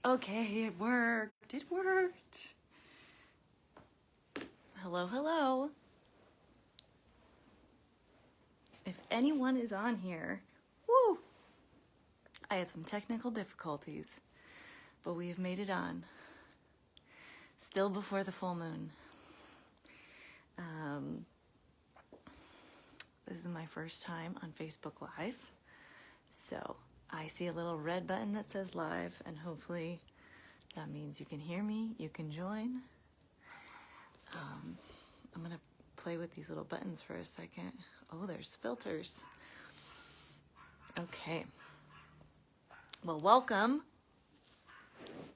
Okay, it worked. It worked. Hello, hello. If anyone is on here, woo! I had some technical difficulties, but we have made it on. Still before the full moon. This is my first time on Facebook Live, so I see a little red button that says live, and hopefully that means you can hear me, you can join. I'm gonna play with these little buttons for a second. Oh, there's filters. Okay. Well, welcome,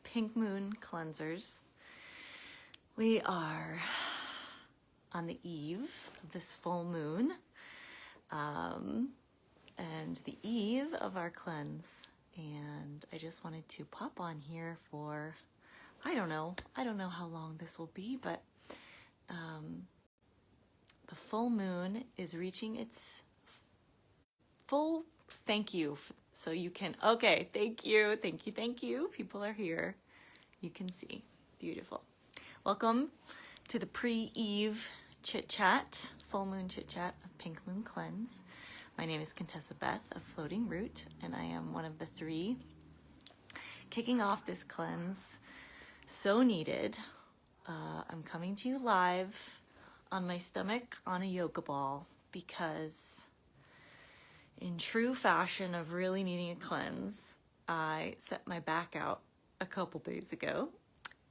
Pink Moon Cleansers. We are on the eve of this full moon, and the eve of our cleanse. And I just wanted to pop on here for, I don't know how long this will be, but the full moon is reaching its full, thank you. So you can, okay, thank you. People are here. You can see, beautiful. Welcome to the pre-eve chit-chat, full moon chit-chat of Pink Moon Cleanse. My name is Contessa Beth of Floating Root, and I am one of the three kicking off this cleanse. So needed. I'm coming to you live on my stomach on a yoga ball because in true fashion of really needing a cleanse, I set my back out a couple days ago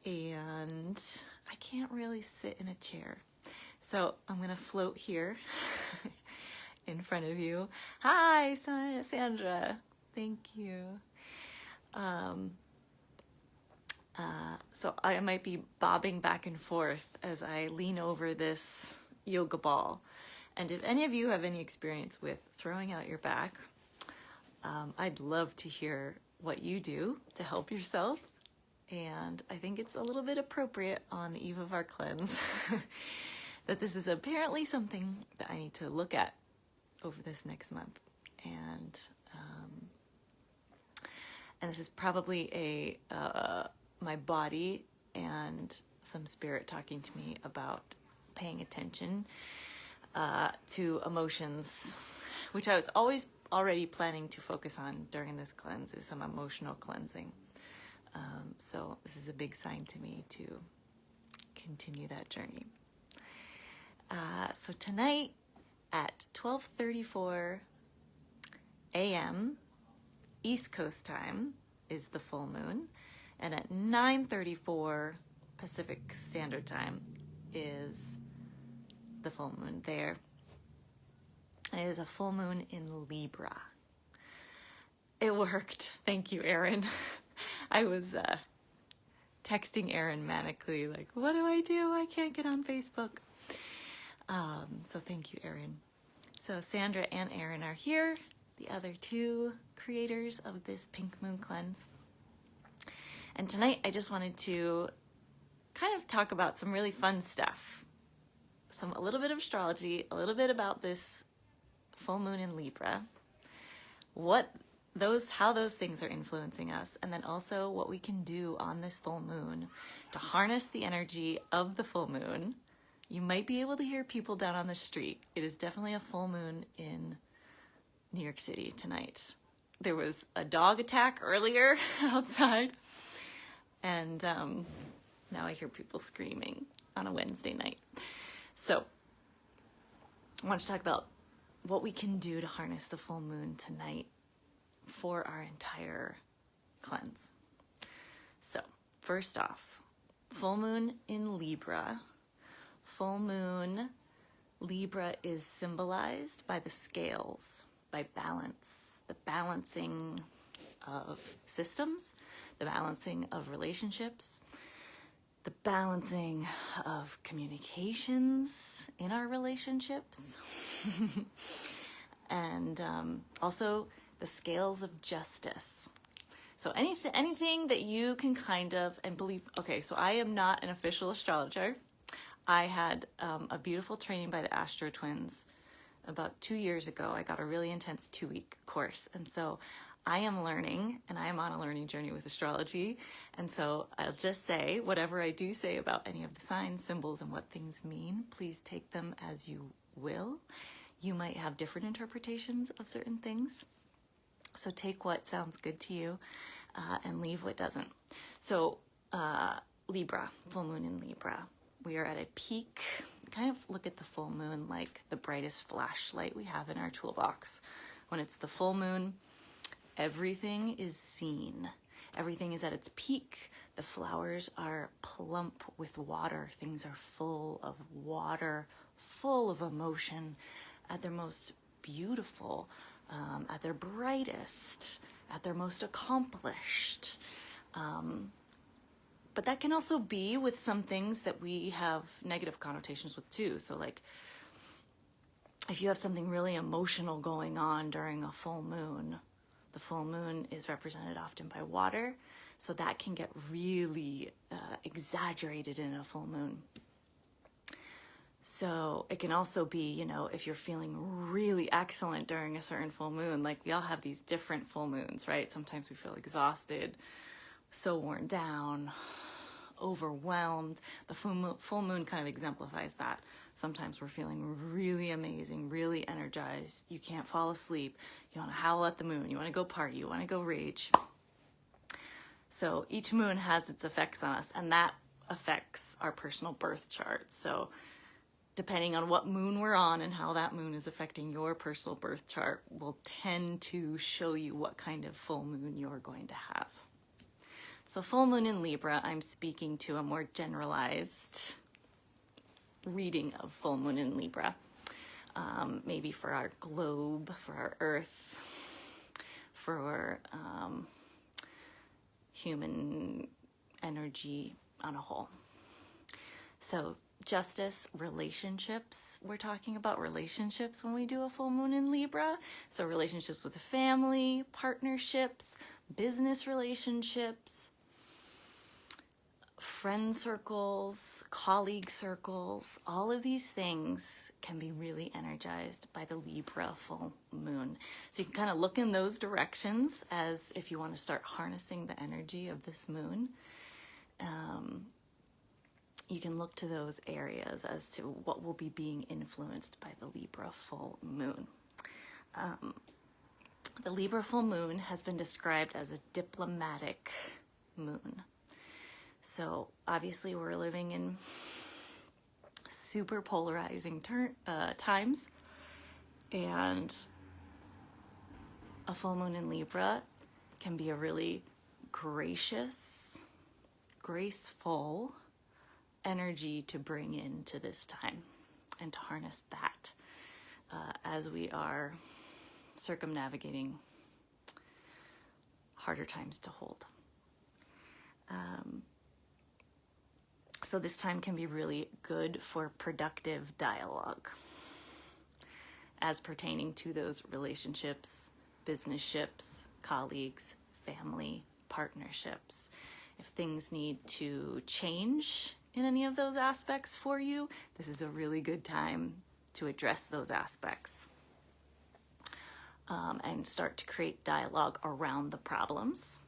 and I can't really sit in a chair. So I'm gonna float here in front of you. Hi, Sandra. Thank you. So I might be bobbing back and forth as I lean over this yoga ball. And if any of you have any experience with throwing out your back, I'd love to hear what you do to help yourself. And I think it's a little bit appropriate on the eve of our cleanse that this is apparently something that I need to look at over this next month. And this is probably my body and some spirit talking to me about paying attention to emotions, which I was already planning to focus on during this cleanse, is some emotional cleansing. So this is a big sign to me to continue that journey. So tonight at 12:34 a.m. East Coast time is the full moon, and at 9:34 Pacific Standard Time is the full moon there. And it is a full moon in Libra. It worked. Thank you, Erin. I was texting Erin manically, like, what do? I can't get on Facebook. So thank you, Erin. So Sandra and Erin are here, the other two creators of this Pink Moon Cleanse. And tonight I just wanted to kind of talk about some really fun stuff. A little bit of astrology, a little bit about this full moon in Libra, how those things are influencing us, and then also what we can do on this full moon to harness the energy of the full moon. You might be able to hear people down on the street. It is definitely a full moon in New York City tonight. There was a dog attack earlier outside, and now I hear people screaming on a Wednesday night. So I want to talk about what we can do to harness the full moon tonight for our entire cleanse. So first off, full moon in Libra. Full moon Libra is symbolized by the scales, by balance, the balancing of systems, the balancing of relationships, the balancing of communications in our relationships, and also the scales of justice. So anything that you can kind of, and believe, okay, so I am not an official astrologer. I had a beautiful training by the Astro Twins about 2 years ago. I got a really intense 2-week course. And so I am learning, and I am on a learning journey with astrology. And so I'll just say, whatever I do say about any of the signs, symbols, and what things mean, please take them as you will. You might have different interpretations of certain things. So take what sounds good to you and leave what doesn't. So Libra, full moon in Libra. We are at a peak. Kind of look at the full moon like the brightest flashlight we have in our toolbox. When it's the full moon, everything is seen. Everything is at its peak. The flowers are plump with water. Things are full of water, full of emotion, at their most beautiful, at their brightest, at their most accomplished. But that can also be with some things that we have negative connotations with too. So like, if you have something really emotional going on during a full moon, the full moon is represented often by water. So that can get really exaggerated in a full moon. So it can also be, you know, if you're feeling really excellent during a certain full moon, like we all have these different full moons, right? Sometimes we feel exhausted, so worn down, overwhelmed. The full moon kind of exemplifies that. Sometimes we're feeling really amazing, really energized. You can't fall asleep. You want to howl at the moon. You want to go party. You want to go rage. So each moon has its effects on us, and that affects our personal birth chart. So depending on what moon we're on and how that moon is affecting your personal birth chart will tend to show you what kind of full moon you're going to have. So full moon in Libra, I'm speaking to a more generalized reading of full moon in Libra. Maybe for our globe, for our earth, for human energy on a whole. So justice, relationships. We're talking about relationships when we do a full moon in Libra. So relationships with the family, partnerships, business relationships, friend circles, colleague circles, all of these things can be really energized by the Libra full moon. So you can kind of look in those directions as if you want to start harnessing the energy of this moon. You can look to those areas as to what will be being influenced by the Libra full moon. The Libra full moon has been described as a diplomatic moon. So obviously we're living in super polarizing times, and a full moon in Libra can be a really gracious, graceful energy to bring into this time and to harness that as we are circumnavigating harder times to hold. So this time can be really good for productive dialogue as pertaining to those relationships, business-ships, colleagues, family, partnerships. If things need to change in any of those aspects for you, this is a really good time to address those aspects and start to create dialogue around the problems.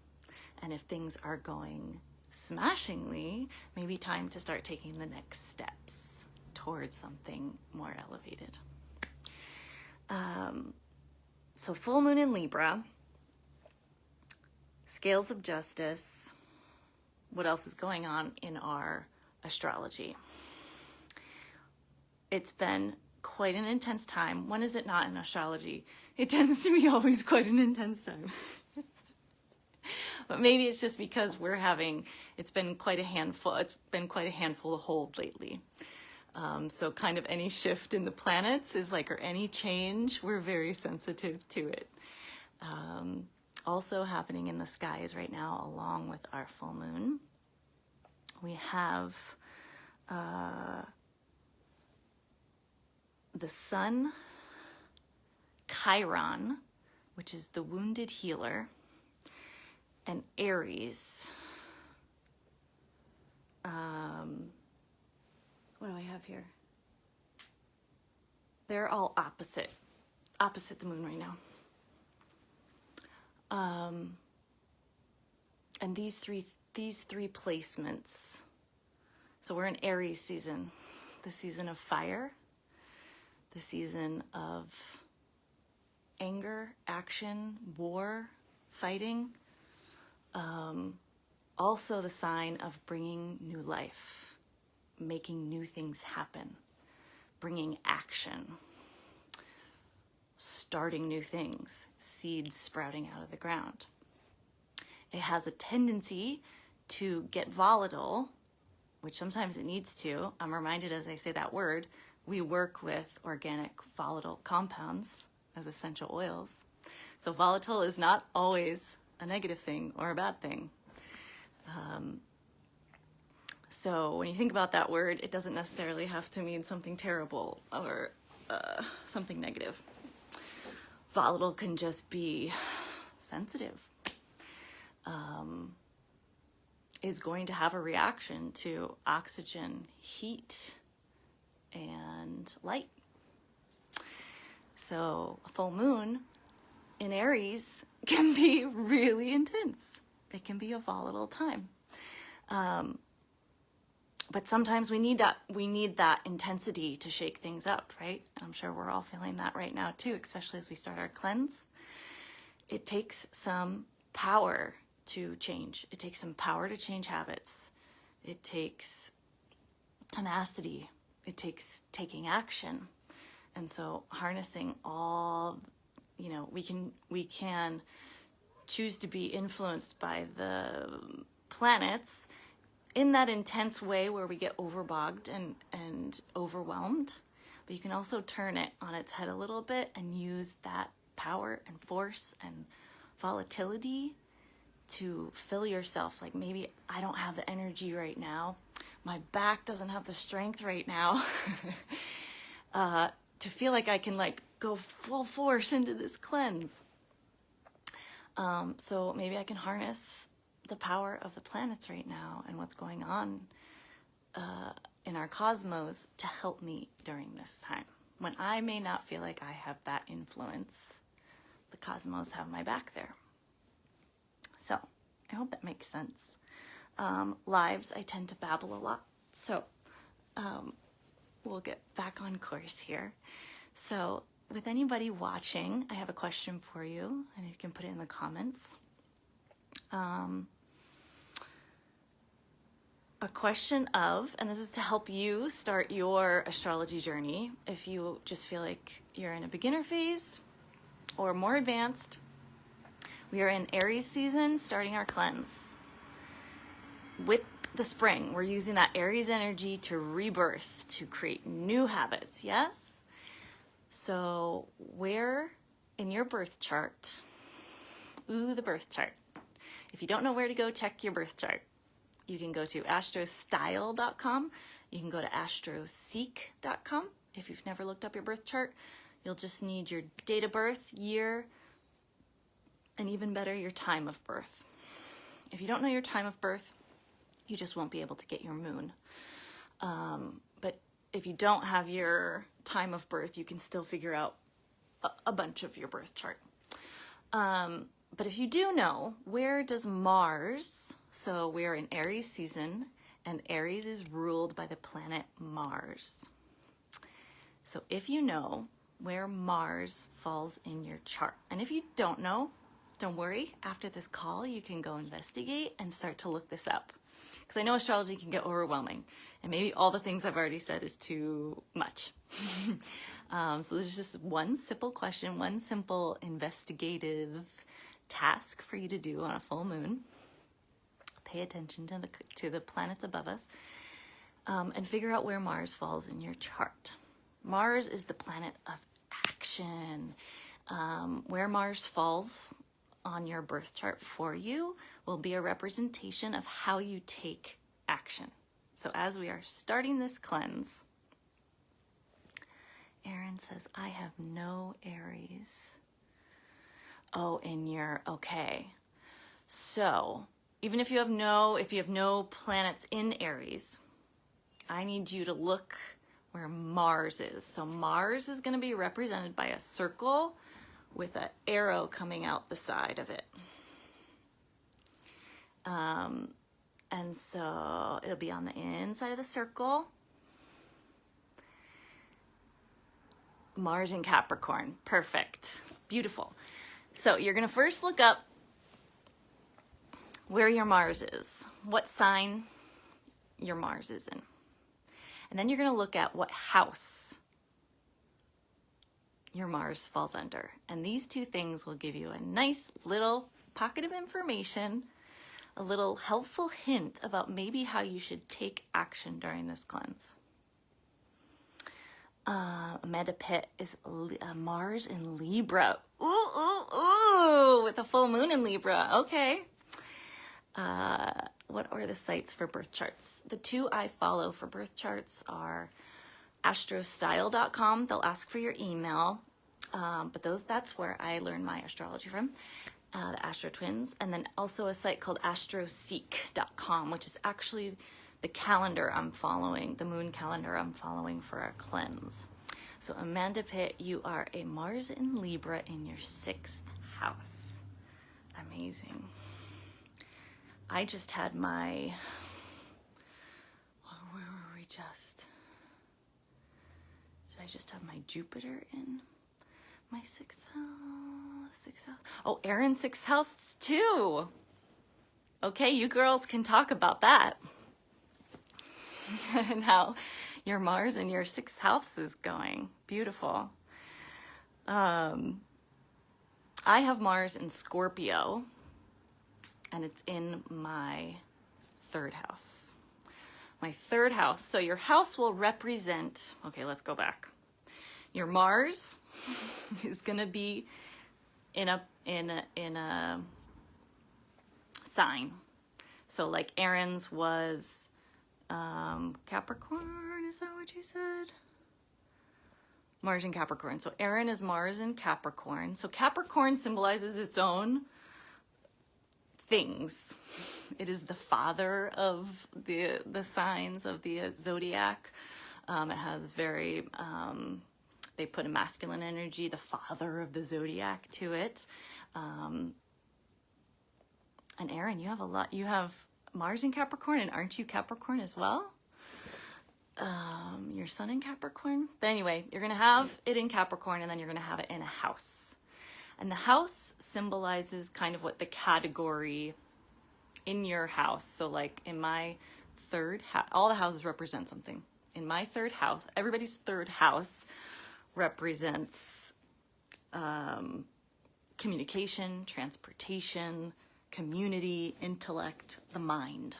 And if things are going smashingly, maybe time to start taking the next steps towards something more elevated. So full moon in Libra, scales of justice. What else is going on in our astrology? It's been quite an intense time. When is it not in astrology? It tends to be always quite an intense time. But maybe it's just because it's been quite a handful to hold lately. So kind of any shift in the planets or any change, we're very sensitive to it. Also happening in the skies right now, along with our full moon, we have the sun, Chiron, which is the wounded healer, and Aries. What do I have here? They're all opposite the moon right now. And these three placements. So we're in Aries season, the season of fire, the season of anger, action, war, fighting. Also the sign of bringing new life, making new things happen, bringing action, starting new things, seeds sprouting out of the ground. It has a tendency to get volatile, which sometimes it needs to. I'm reminded as I say that word, we work with organic volatile compounds as essential oils. So volatile is not always a negative thing or a bad thing. So when you think about that word, it doesn't necessarily have to mean something terrible or something negative. Volatile can just be sensitive. Is going to have a reaction to oxygen, heat, and light. So a full moon in Aries can be really intense. It can be a volatile time. But sometimes we need that intensity to shake things up, right? I'm sure we're all feeling that right now too, especially as we start our cleanse. It takes some power to change. It takes some power to change habits. It takes tenacity. It takes taking action. And so harnessing all, we can choose to be influenced by the planets in that intense way where we get overbogged and overwhelmed. But you can also turn it on its head a little bit and use that power and force and volatility to fill yourself. Like, maybe I don't have the energy right now. My back doesn't have the strength right now to feel like I can go full force into this cleanse. So maybe I can harness the power of the planets right now and what's going on in our cosmos to help me during this time. When I may not feel like I have that influence, the cosmos have my back there. So I hope that makes sense. Lives, I tend to babble a lot. So we'll get back on course here. So with anybody watching, I have a question for you, and you can put it in the comments. A question of, and this is to help you start your astrology journey if you just feel like you're in a beginner phase or more advanced. We are in Aries season, starting our cleanse. With the spring, we're using that Aries energy to rebirth, to create new habits, yes? So where in your birth chart, the birth chart. If you don't know where to go, check your birth chart. You can go to astrostyle.com. You can go to astroseek.com. If you've never looked up your birth chart, you'll just need your date of birth, year, and even better, your time of birth. If you don't know your time of birth, you just won't be able to get your moon. But if you don't have your time of birth, you can still figure out a bunch of your birth chart. But if you do know, where does Mars, so we're in Aries season, and Aries is ruled by the planet Mars. So if you know where Mars falls in your chart, and if you don't know, don't worry, after this call, you can go investigate and start to look this up. Because I know astrology can get overwhelming, and maybe all the things I've already said is too much. So there's just one simple question, one simple investigative task for you to do on a full moon. Pay attention to the planets above us, and figure out where Mars falls in your chart. Mars is the planet of action. Where Mars falls on your birth chart for you will be a representation of how you take action. So as we are starting this cleanse, Erin says, I have no Aries. Oh, okay. So even if you have no planets in Aries, I need you to look where Mars is. So Mars is going to be represented by a circle with an arrow coming out the side of it. And so it'll be on the inside of the circle. Mars in Capricorn. Perfect. Beautiful. So you're going to first look up where your Mars is, what sign your Mars is in. And then you're going to look at what house your Mars falls under. And these two things will give you a nice little pocket of information, a little helpful hint about maybe how you should take action during this cleanse. Amanda Pitt is Mars in Libra. Ooh, ooh, ooh, with a full moon in Libra. Okay. What are the sites for birth charts? The two I follow for birth charts are astrostyle.com. They'll ask for your email, but that's where I learn my astrology from, the Astro Twins, and then also a site called astroseek.com, which is actually the calendar I'm following, the moon calendar I'm following for our cleanse. So Amanda Pitt, you are a Mars in Libra in your 6th house. Amazing. I just had my, where were we just? Did I just have my Jupiter in my 6th house? Oh, Erin's 6th house too. Okay, you girls can talk about that. And how your Mars in your 6th house is going. Beautiful. I have Mars in Scorpio, and it's in my 3rd house. My 3rd house. So your house will represent, okay, let's go back. Your Mars is going to be in a sign. So like Erin's was Capricorn, is that what you said? Mars in Capricorn. So Erin is Mars in Capricorn. So Capricorn symbolizes its own things. It is the father of the signs of the zodiac. It has very, they put a masculine energy, the father of the zodiac, to it. And Erin, you have Mars in Capricorn, and aren't you Capricorn as well? Your sun in Capricorn. But anyway, you're going to have it in Capricorn, and then you're going to have it in a house. And the house symbolizes kind of what the category in your house. So like in my 3rd house, all the houses represent something. In my 3rd house, everybody's 3rd house represents communication, transportation, community, intellect, the mind.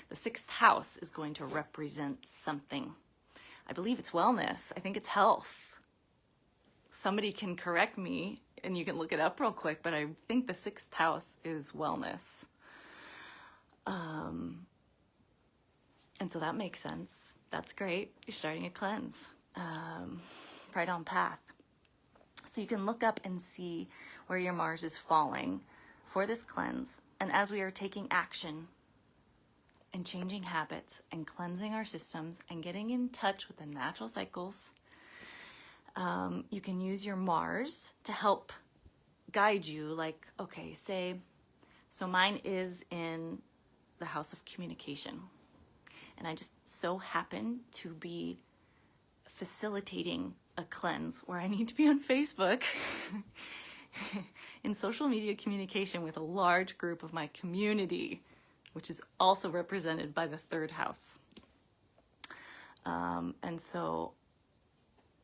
The 6th house is going to represent something. I believe it's wellness. I think it's health. Somebody can correct me, and you can look it up real quick, but I think the 6th house is wellness. And so that makes sense. That's great. You're starting a cleanse. Right on path. So you can look up and see where your Mars is falling for this cleanse. And as we are taking action and changing habits and cleansing our systems and getting in touch with the natural cycles, you can use your Mars to help guide you. Like, okay, so mine is in the house of communication. And I just so happen to be facilitating a cleanse where I need to be on Facebook in social media communication with a large group of my community, which is also represented by the 3rd house. And so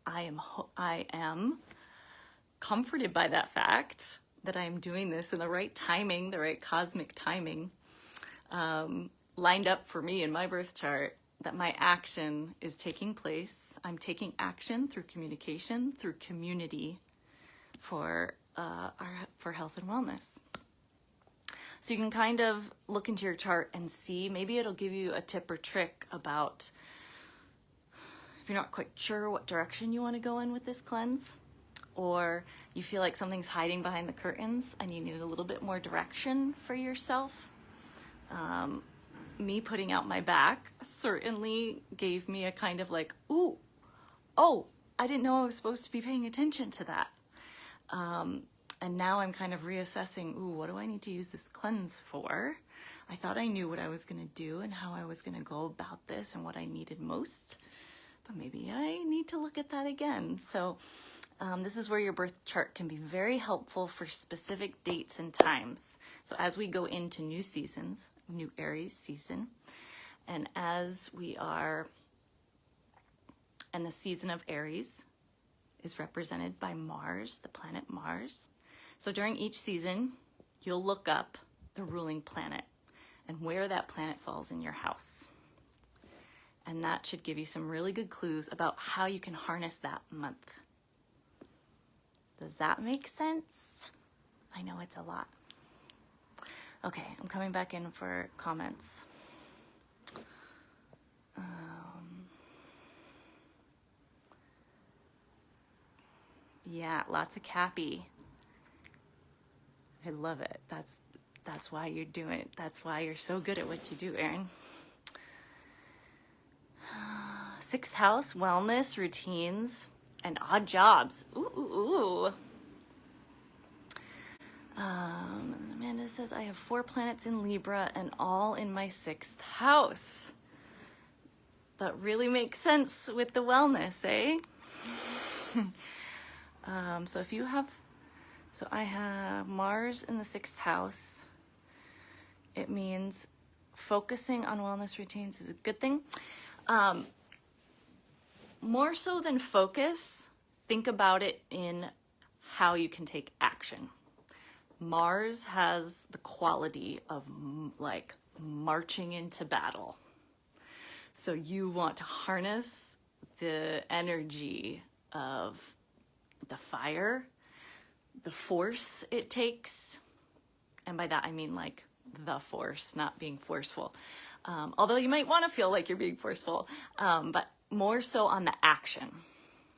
I am comforted by that fact that I am doing this in the right timing, the right cosmic timing, lined up for me in my birth chart, that my action is taking place. I'm taking action through communication, through community for health and wellness. So you can kind of look into your chart and see, maybe it'll give you a tip or trick about if you're not quite sure what direction you want to go in with this cleanse, or you feel like something's hiding behind the curtains and you need a little bit more direction for yourself. Me putting out my back certainly gave me a kind of like, I didn't know I was supposed to be paying attention to that. And now I'm kind of reassessing, ooh, what do I need to use this cleanse for? I thought I knew what I was going to do and how I was going to go about this and what I needed most, but maybe I need to look at that again. So this is where your birth chart can be very helpful for specific dates and times. So as we go into new seasons, new Aries season, and as we are, and the season of Aries is represented by Mars, the planet Mars. So during each season, you'll look up the ruling planet and where that planet falls in your house. And that should give you some really good clues about how you can harness that month. Does that make sense? I know it's a lot. Okay, I'm coming back in for comments. Yeah, lots of Cappy. I love it. That's why you're doing it. That's why you're so good at what you do, Erin. Sixth house, wellness, routines, and odd jobs. Ooh. Amanda says, I have 4 planets in Libra and all in my 6th house. That really makes sense with the wellness, eh? So I have Mars in the 6th house. It means focusing on wellness routines is a good thing. More so than focus, think about it in how you can take action. Mars has the quality of like marching into battle. So you want to harness the energy of the fire, the force it takes. And by that, I mean like the force, not being forceful. Although you might want to feel like you're being forceful, but more so on the action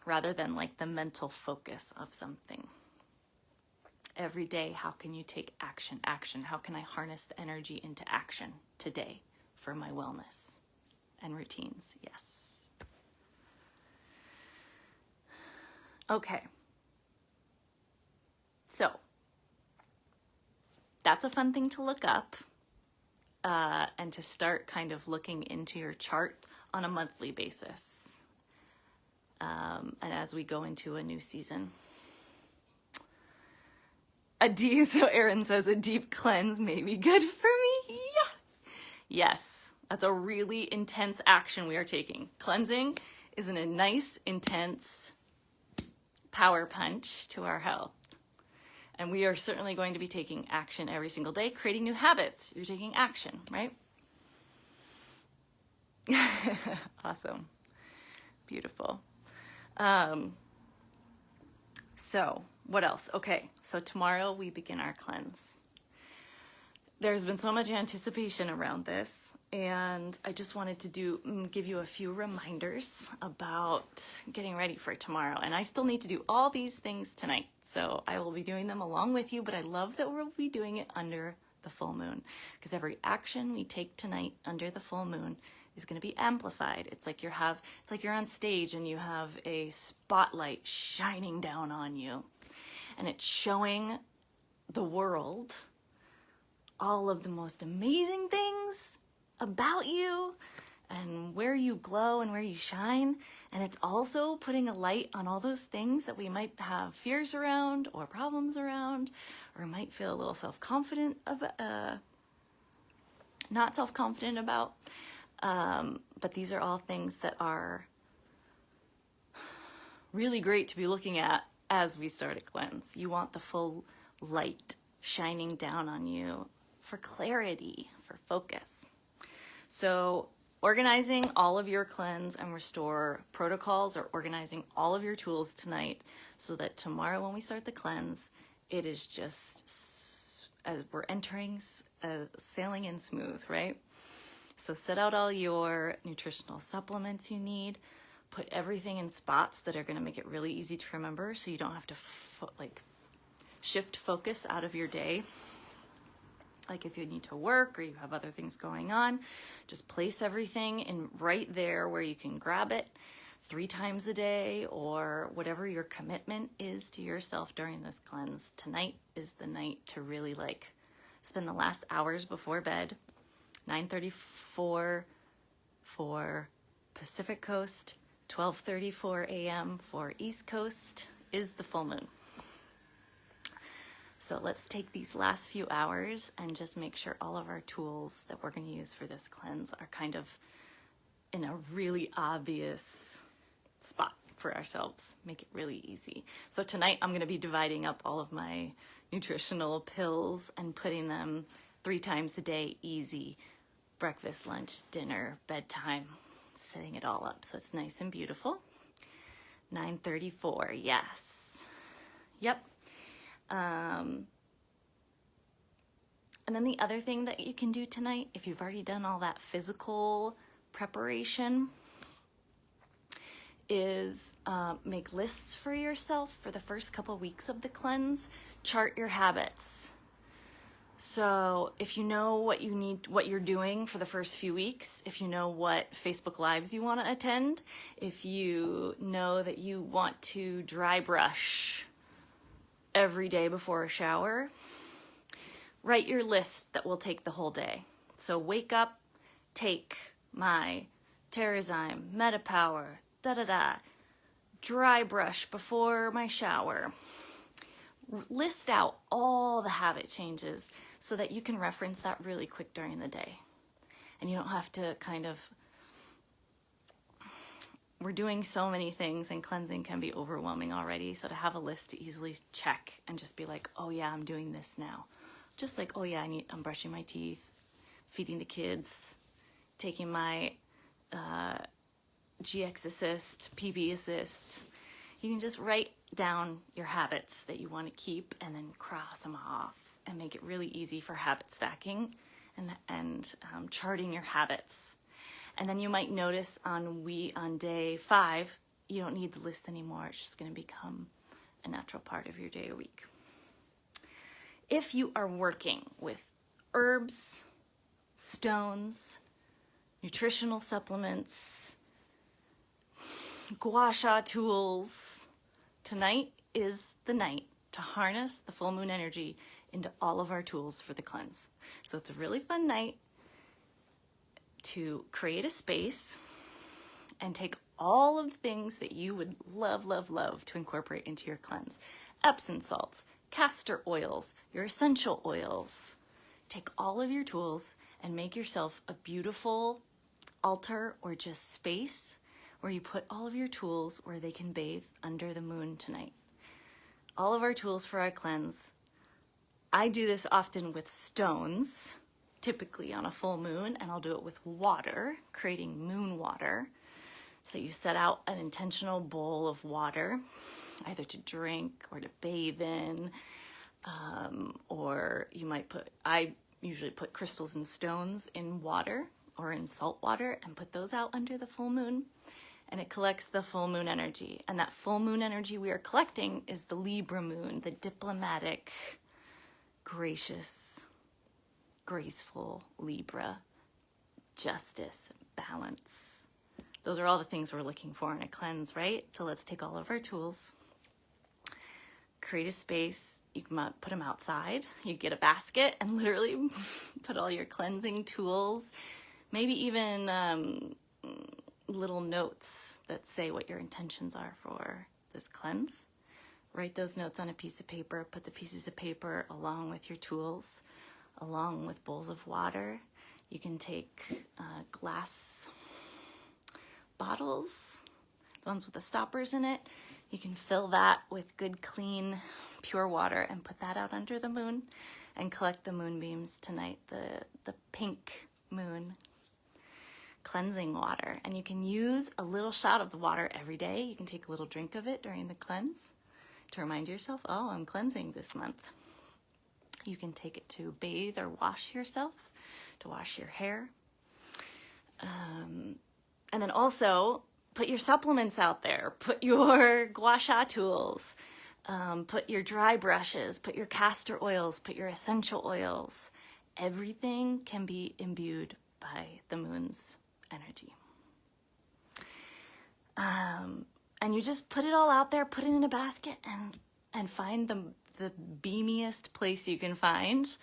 rather than like the mental focus of something. Every day, how can you take action? How can I harness the energy into action today for my wellness and routines? Yes. Okay. So that's a fun thing to look up and to start kind of looking into your chart on a monthly basis. And as we go into a new season. So Erin says a deep cleanse may be good for me. Yeah. Yes, that's a really intense action we are taking. Cleansing is a nice, intense power punch to our health. And we are certainly going to be taking action every single day, creating new habits. You're taking action, right? Awesome. Beautiful. So what else? Okay, so tomorrow we begin our cleanse. There's been so much anticipation around this, and I just wanted to give you a few reminders about getting ready for tomorrow. And I still need to do all these things tonight, so I will be doing them along with you, but I love that we'll be doing it under the full moon, because every action we take tonight under the full moon is going to be amplified. It's like you're on stage and you have a spotlight shining down on you, and it's showing the world all of the most amazing things about you and where you glow and where you shine. And it's also putting a light on all those things that we might have fears around or problems around, or might feel a little self-confident about, not self-confident about. But these are all things that are really great to be looking at as we start a cleanse. You want the full light shining down on you for clarity, for focus. So organizing all of your cleanse and restore protocols, or organizing all of your tools tonight, so that tomorrow when we start the cleanse, it is just, as we're entering, sailing in smooth, right? So set out all your nutritional supplements you need, put everything in spots that are going to make it really easy to remember, so you don't have to shift focus out of your day. Like if you need to work or you have other things going on, just place everything in right there where you can grab it 3 times a day, or whatever your commitment is to yourself during this cleanse. Tonight is the night to really like spend the last hours before bed. 9:34 for Pacific Coast, 12:34 a.m. for East Coast is the full moon. So let's take these last few hours and just make sure all of our tools that we're going to use for this cleanse are kind of in a really obvious spot for ourselves. Make it really easy. So tonight I'm going to be dividing up all of my nutritional pills and putting them 3 times a day, easy. Breakfast, lunch, dinner, bedtime, setting it all up so it's nice and beautiful. 9:34, yes. Yep. And then the other thing that you can do tonight, if you've already done all that physical preparation, is make lists for yourself for the first couple weeks of the cleanse. Chart your habits. So if you know what you need, what you're doing for the first few weeks, if you know what Facebook Lives you want to attend, if you know that you want to dry brush every day before a shower, write your list that will take the whole day. So wake up, take my Terrazyme, MetaPower, dry brush before my shower. List out all the habit changes so that you can reference that really quick during the day. And you don't have to kind of, we're doing so many things and cleansing can be overwhelming already. So to have a list to easily check and just be like, oh yeah, I'm doing this now. Just like, oh yeah, I'm brushing my teeth, feeding the kids, taking my GX Assist, PB Assist. You can just write down your habits that you want to keep and then cross them off and make it really easy for habit stacking and charting your habits. And then you might notice on day 5, you don't need the list anymore. It's just going to become a natural part of your day or week. If you are working with herbs, stones, nutritional supplements, gua sha tools, tonight is the night to harness the full moon energy into all of our tools for the cleanse. So it's a really fun night to create a space and take all of the things that you would love to incorporate into your cleanse. Epsom salts, castor oils, your essential oils. Take all of your tools and make yourself a beautiful altar or just space where you put all of your tools where they can bathe under the moon tonight. All of our tools for our cleanse. I do this often with stones, typically on a full moon, and I'll do it with water, creating moon water. So you set out an intentional bowl of water, either to drink or to bathe in, or you might I usually put crystals and stones in water or in salt water and put those out under the full moon. And it collects the full moon energy. And that full moon energy we are collecting is the Libra moon, the diplomatic, gracious, graceful Libra, justice, balance. Those are all the things we're looking for in a cleanse, right? So let's take all of our tools, create a space. You can put them outside. You get a basket and literally put all your cleansing tools, maybe even little notes that say what your intentions are for this cleanse. Write those notes on a piece of paper. Put the pieces of paper along with your tools, along with bowls of water. You can take glass bottles, the ones with the stoppers in it. You can fill that with good, clean, pure water and put that out under the moon and collect the moonbeams tonight, the pink moon cleansing water. And you can use a little shot of the water every day. You can take a little drink of it during the cleanse to remind yourself, oh, I'm cleansing this month. You can take it to bathe or wash yourself, to wash your hair. And then also put your supplements out there. Put your gua sha tools. Put your dry brushes. Put your castor oils. Put your essential oils. Everything can be imbued by the moon's energy. And you just put it all out there, put it in a basket, and find the beamiest place you can find.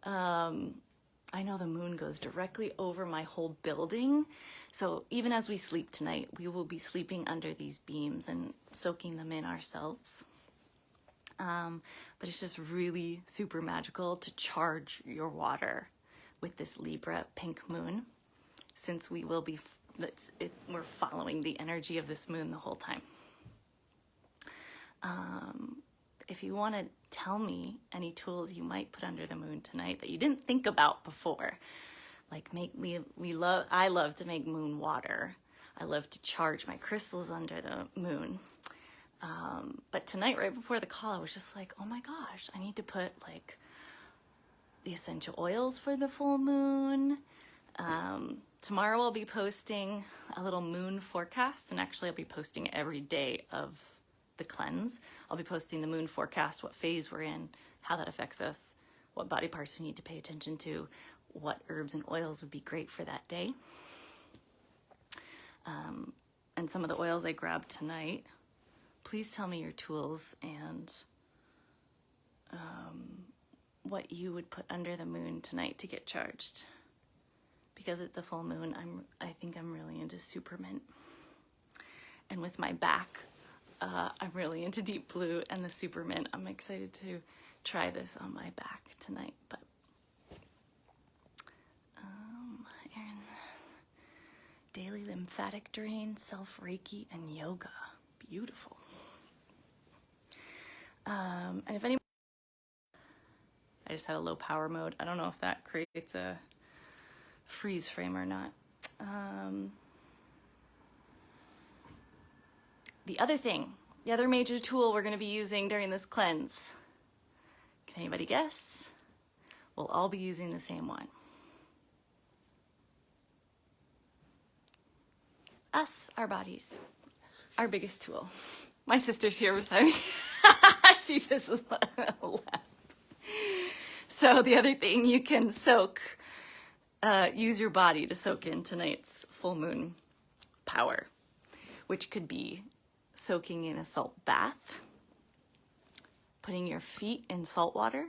I know the moon goes directly over my whole building. So even as we sleep tonight, we will be sleeping under these beams and soaking them in ourselves. But it's just really super magical to charge your water with this Libra pink moon, since we will be, we're following the energy of this moon the whole time. If you want to tell me any tools you might put under the moon tonight that you didn't think about before, like I love to make moon water. I love to charge my crystals under the moon. But tonight, right before the call, I was just like, oh my gosh, I need to put like the essential oils for the full moon. Tomorrow I'll be posting a little moon forecast, and actually I'll be posting every day of the cleanse. I'll be posting the moon forecast, what phase we're in, how that affects us, what body parts we need to pay attention to, what herbs and oils would be great for that day. And some of the oils I grabbed tonight. Please tell me your tools and what you would put under the moon tonight to get charged. Because it's a full moon, I think I'm really into Supermint. And with my back, I'm really into Deep Blue and the Supermint. I'm excited to try this on my back tonight. But Aaron, daily lymphatic drain, self-Reiki, and yoga. Beautiful. And if any, I just had a low power mode. I don't know if that creates a freeze frame or not. The other major tool we're going to be using during this cleanse. Can anybody guess? We'll all be using the same one. Us, our bodies, our biggest tool. My sister's here beside me. She just laughed. So the other thing, you can use your body to soak in tonight's full moon power, which could be soaking in a salt bath, putting your feet in salt water.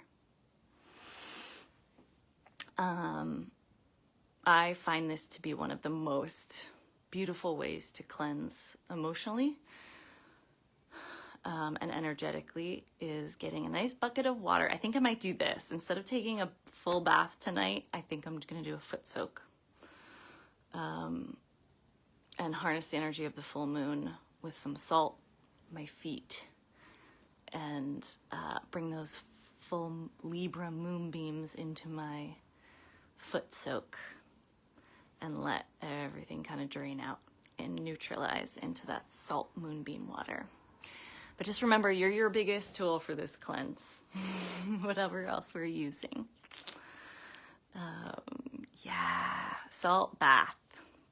I find this to be one of the most beautiful ways to cleanse emotionally and energetically, is getting a nice bucket of water. I think I might do this. Instead of taking a full bath tonight, I think I'm going to do a foot soak and harness the energy of the full moon with some salt, my feet, and bring those full Libra moonbeams into my foot soak and let everything kind of drain out and neutralize into that salt moonbeam water. But just remember, you're your biggest tool for this cleanse, whatever else we're using. Yeah, salt bath.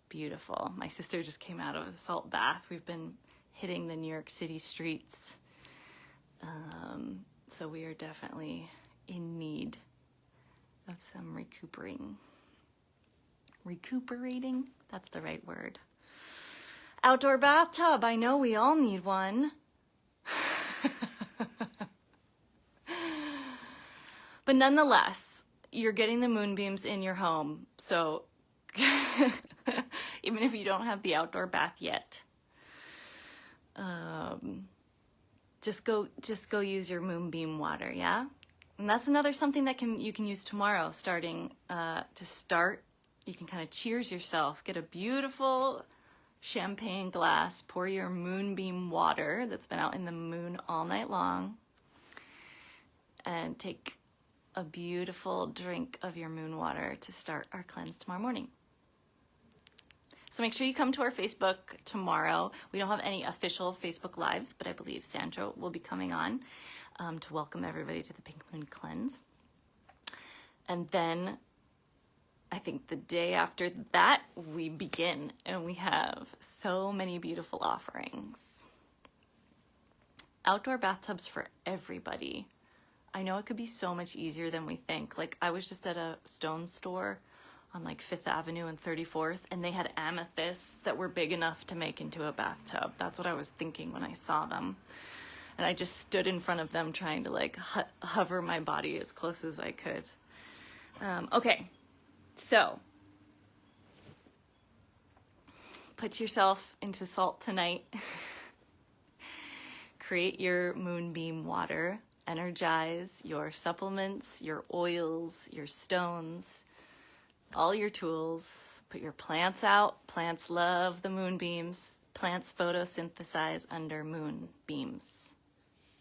Beautiful. My sister just came out of a salt bath. We've been hitting the New York City streets. So we are definitely in need of some recuperating. That's the right word. Outdoor bathtub. I know we all need one. But nonetheless, you're getting the moonbeams in your home. So even if you don't have the outdoor bath yet, just go use your moonbeam water, yeah? And that's another something that you can use tomorrow, starting to start. You can kind of cheers yourself, get a beautiful champagne glass, pour your moonbeam water that's been out in the moon all night long, and take a beautiful drink of your moon water to start our cleanse tomorrow morning. So make sure you come to our Facebook tomorrow. We don't have any official Facebook Lives, but I believe Sandra will be coming on to welcome everybody to the Pink Moon Cleanse. And then I think the day after that, we begin, and we have so many beautiful offerings. Outdoor bathtubs for everybody. I know it could be so much easier than we think. Like, I was just at a stone store on like 5th Avenue and 34th, and they had amethysts that were big enough to make into a bathtub. That's what I was thinking when I saw them. And I just stood in front of them trying to like hover my body as close as I could. Okay, so put yourself into salt tonight. Create your moonbeam water. Energize your supplements, your oils, your stones, all your tools. Put your plants out. Plants love the moonbeams. Plants photosynthesize under moonbeams.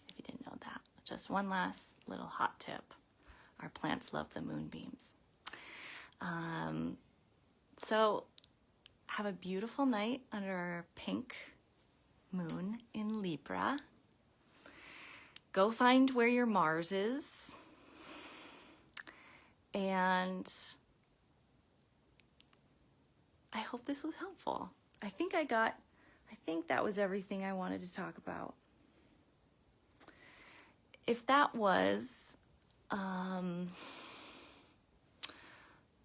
If you didn't know that. Just one last little hot tip. Our plants love the moonbeams. So have a beautiful night under our pink moon in Libra. Go find where your Mars is. And I hope this was helpful. I think that was everything I wanted to talk about. If that was, I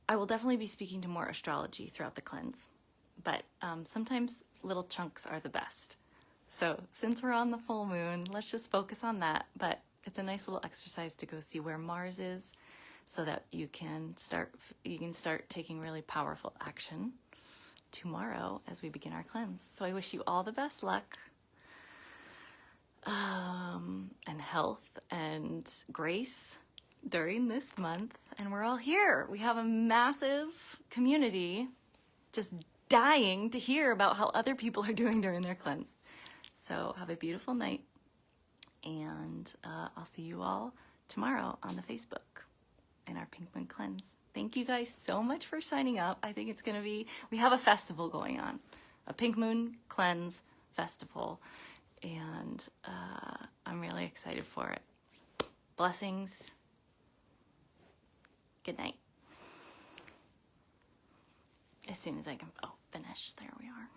will definitely be speaking to more astrology throughout the cleanse, but sometimes little chunks are the best. So since we're on the full moon, let's just focus on that. But it's a nice little exercise to go see where Mars is so that you can start taking really powerful action tomorrow as we begin our cleanse. So I wish you all the best luck and health and grace during this month. And we're all here. We have a massive community just dying to hear about how other people are doing during their cleanse. So have a beautiful night, and I'll see you all tomorrow on the Facebook in our Pink Moon Cleanse. Thank you guys so much for signing up. I think it's going to be, we have a festival going on, a Pink Moon Cleanse festival, and I'm really excited for it. Blessings. Good night. As soon as I can, finish. There we are.